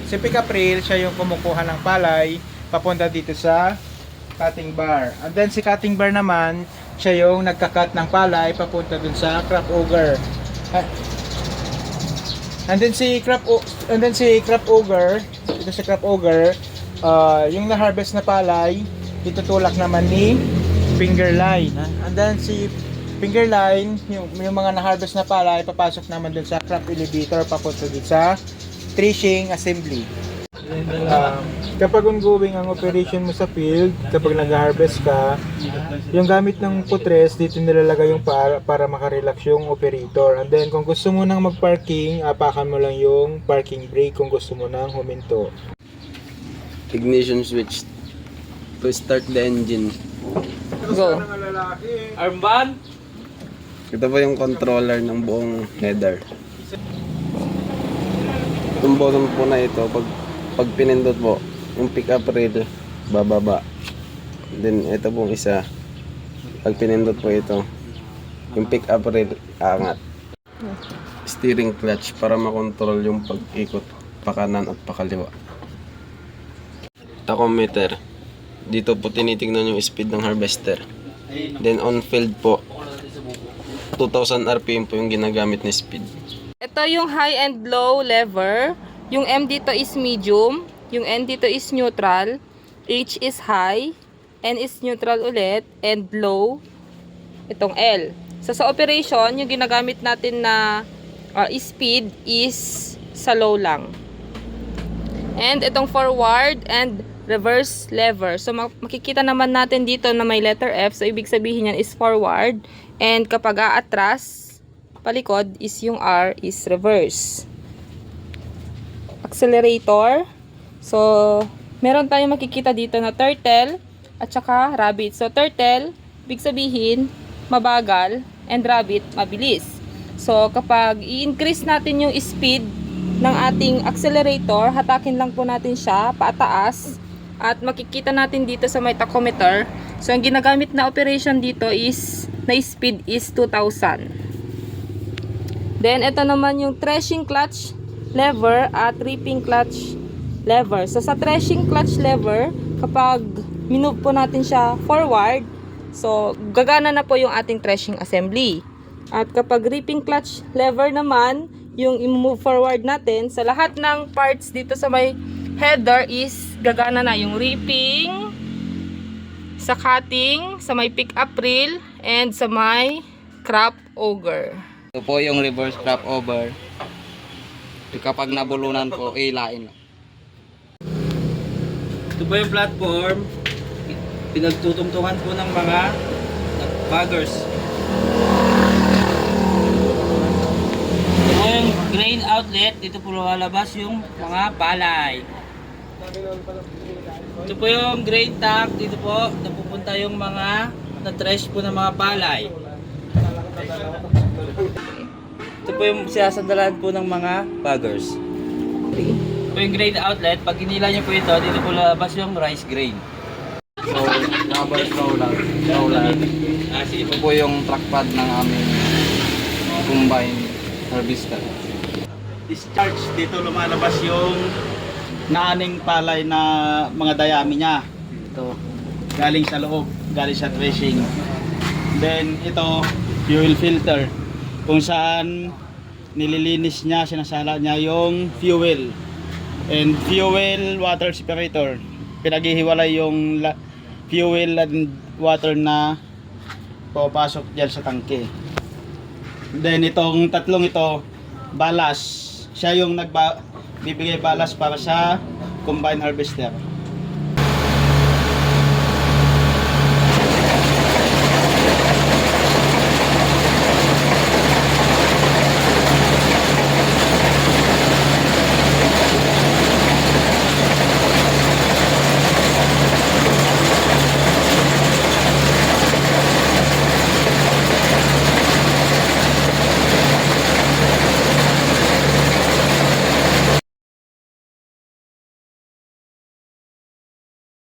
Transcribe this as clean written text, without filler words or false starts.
Si pick up rail, siya yung kumukuha ng palay papunta dito sa cutting bar. And then si cutting bar naman, siya yung nagka-cut ng palay papunta dun sa crop auger. And then si crop auger, dito sa crop auger, yung na-harvest na palay, itutulak naman ni finger line. And then si finger line, yung mga na-harvest na palay, papasok naman dun sa crop elevator papunta dun sa threshing assembly. Kapag ongoing ang operation mo sa field, kapag nag-harvest ka, yung gamit ng putres, dito nilalagay yung para makarelax yung operator. And then kung gusto mo nang mag-parking, apakan mo lang yung parking brake kung gusto mo nang huminto. Ignition switch to start the engine. Go. Armband. Ito po yung controller ng buong header. Itong button po na ito, pag pinindot po, yung pick up rail, bababa. Then ito pong isa, pag pinindot po ito, yung pick up rail, aangat. Steering clutch para makontrol yung pag-ikot pakanan at pakaliwa. Tachometer. Dito po tinitingnan yung speed ng harvester. Then on field po, 2000 RPM po yung ginagamit na speed. Ito yung high and low lever. Yung M dito is medium. Yung N dito is neutral. H is high. N is neutral ulit. And low, itong L. So sa operation, yung ginagamit natin na speed is sa low lang. And itong forward and reverse lever. So makikita naman natin dito na may letter F. So ibig sabihin yan is forward. And kapag aatras, palikod is yung R is reverse. Accelerator. So meron tayong makikita dito na turtle at saka rabbit. So turtle, ibig sabihin mabagal, and rabbit mabilis. So kapag i-increase natin yung speed ng ating accelerator, hatakin lang po natin siya pataas. At makikita natin dito sa may tachometer. So ang ginagamit na operation dito is na speed is 2000. Then ito naman yung threshing clutch lever at reaping clutch lever. So sa threshing clutch lever, kapag minove po natin siya forward, so gagana na po yung ating threshing assembly. At kapag reaping clutch lever naman, yung i-move forward natin, sa lahat ng parts dito sa may header is gagana na yung reaping, sa cutting, sa may pick up reel, and sa may crop auger. Ito po yung reverse crop over. Kapag nabulunan po, ilain lang. Ito po yung platform. Pinagtutungtungan po ng mga baggers. Ito po yung grain outlet. Dito po lalabas yung mga palay. Ito po yung grain tank. Dito po napupunta yung mga na-thresh po ng mga palay. Ito po yung sinasandalan po ng mga baggers. Ito po yung grain outlet. Pag hinila nyo po ito, dito po lalabas yung rice grain. So, number Rowland. Ito po yung trackpad ng aming combine harvester. Discharge, dito lumalabas yung naaning palay na mga dayami niya. Ito, galing sa loob, galing sa threshing. Then ito, fuel filter, kung saan nililinis niya, sinasala niya yung fuel. And fuel water separator, pinaghihiwalay yung fuel and water na papasok dyan sa tangke. Then itong tatlong ito, ballast, siya yung bibigay ballast para sa combine harvester.